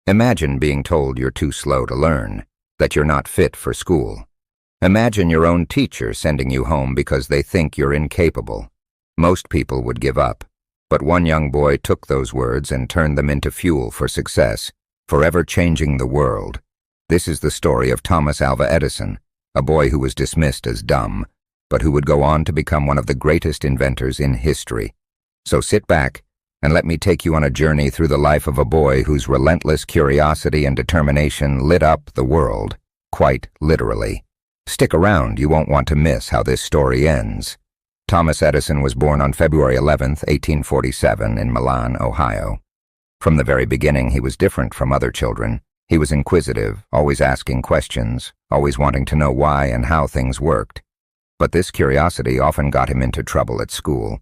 Imagine being told you're too slow to learn, that you're not fit for school. Imagine your own teacher sending you home because they think you're incapable. Most people would give up, but one young boy took those words and turned them into fuel for success, forever changing the world. This is the story of Thomas Alva Edison, a boy who was dismissed as dumb, but who would go on to become one of the greatest inventors in history. So sit back and let me take you on a journey through the life of a boy whose relentless curiosity and determination lit up the world, quite literally. Stick around, you won't want to miss how this story ends. Thomas Edison was born on February 11, 1847, in Milan, Ohio. From the very beginning, he was different from other children. He was inquisitive, always asking questions, always wanting to know why and how things worked. But this curiosity often got him into trouble at school.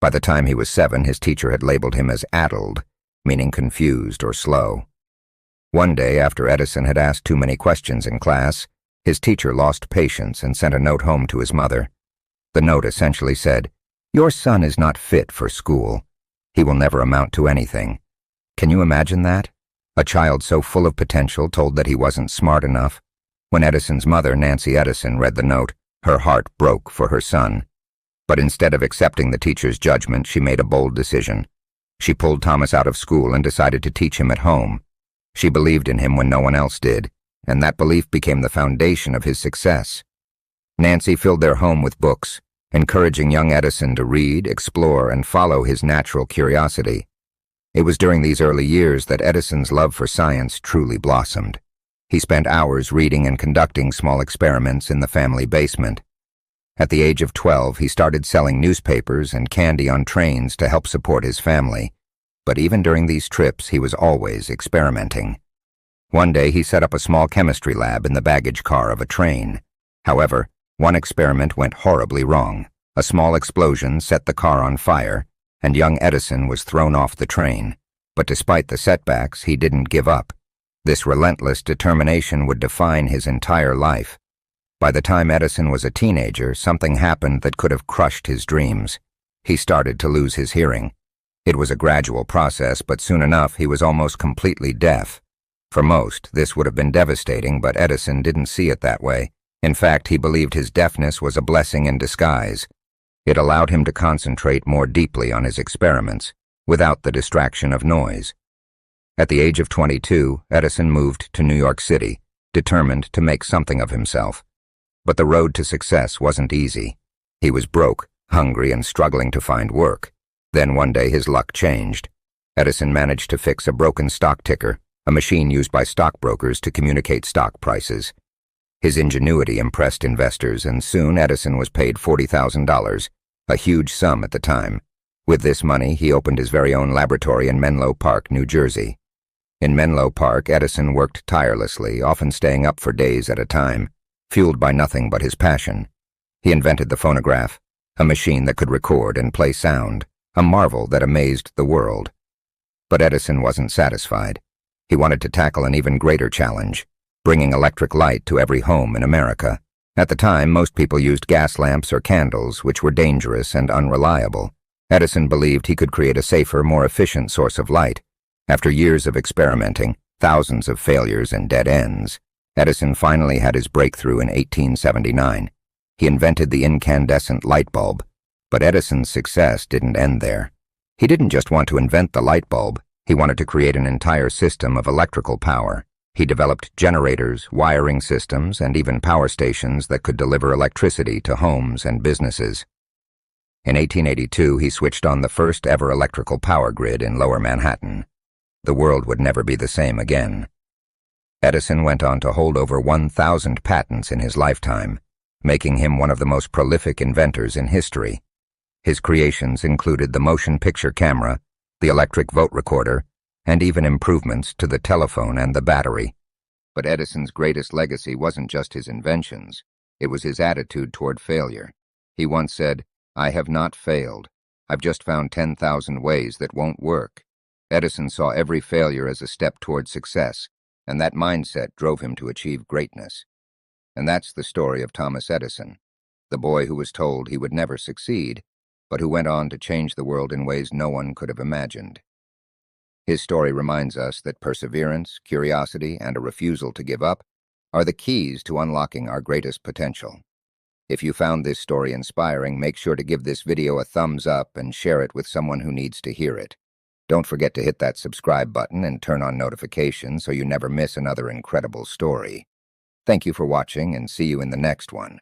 By the time he was 7, his teacher had labeled him as addled, meaning confused or slow. One day, after Edison had asked too many questions in class, his teacher lost patience and sent a note home to his mother. The note essentially said, "Your son is not fit for school. He will never amount to anything." Can you imagine that? A child so full of potential told that he wasn't smart enough. When Edison's mother, Nancy Edison, read the note, her heart broke for her son. But instead of accepting the teacher's judgment, she made a bold decision. She pulled Thomas out of school and decided to teach him at home. She believed in him when no one else did, and that belief became the foundation of his success. Nancy filled their home with books, encouraging young Edison to read, explore, and follow his natural curiosity. It was during these early years that Edison's love for science truly blossomed. He spent hours reading and conducting small experiments in the family basement. At the age of 12, he started selling newspapers and candy on trains to help support his family. But even during these trips, he was always experimenting. One day, he set up a small chemistry lab in the baggage car of a train. However, one experiment went horribly wrong. A small explosion set the car on fire, and young Edison was thrown off the train. But despite the setbacks, he didn't give up. This relentless determination would define his entire life. By the time Edison was a teenager, something happened that could have crushed his dreams. He started to lose his hearing. It was a gradual process, but soon enough he was almost completely deaf. For most, this would have been devastating, but Edison didn't see it that way. In fact, he believed his deafness was a blessing in disguise. It allowed him to concentrate more deeply on his experiments, without the distraction of noise. At the age of 22, Edison moved to New York City, determined to make something of himself. But the road to success wasn't easy. He was broke, hungry, and struggling to find work. Then one day his luck changed. Edison managed to fix a broken stock ticker, a machine used by stockbrokers to communicate stock prices. His ingenuity impressed investors, and soon Edison was paid $40,000, a huge sum at the time. With this money, he opened his very own laboratory in Menlo Park, New Jersey. In Menlo Park, Edison worked tirelessly, often staying up for days at a time, fueled by nothing but his passion. He invented the phonograph, a machine that could record and play sound, a marvel that amazed the world. But Edison wasn't satisfied. He wanted to tackle an even greater challenge, bringing electric light to every home in America. At the time, most people used gas lamps or candles, which were dangerous and unreliable. Edison believed he could create a safer, more efficient source of light. After years of experimenting, thousands of failures and dead ends, Edison finally had his breakthrough in 1879. He invented the incandescent light bulb. But Edison's success didn't end there. He didn't just want to invent the light bulb, he wanted to create an entire system of electrical power. He developed generators, wiring systems, and even power stations that could deliver electricity to homes and businesses. In 1882, he switched on the first ever electrical power grid in Lower Manhattan. The world would never be the same again. Edison went on to hold over 1,000 patents in his lifetime, making him one of the most prolific inventors in history. His creations included the motion picture camera, the electric vote recorder, and even improvements to the telephone and the battery. But Edison's greatest legacy wasn't just his inventions, it was his attitude toward failure. He once said, "I have not failed. I've just found 10,000 ways that won't work." Edison saw every failure as a step toward success, and that mindset drove him to achieve greatness. And that's the story of Thomas Edison, the boy who was told he would never succeed, but who went on to change the world in ways no one could have imagined. His story reminds us that perseverance, curiosity, and a refusal to give up are the keys to unlocking our greatest potential. If you found this story inspiring, make sure to give this video a thumbs up and share it with someone who needs to hear it. Don't forget to hit that subscribe button and turn on notifications so you never miss another incredible story. Thank you for watching, and see you in the next one.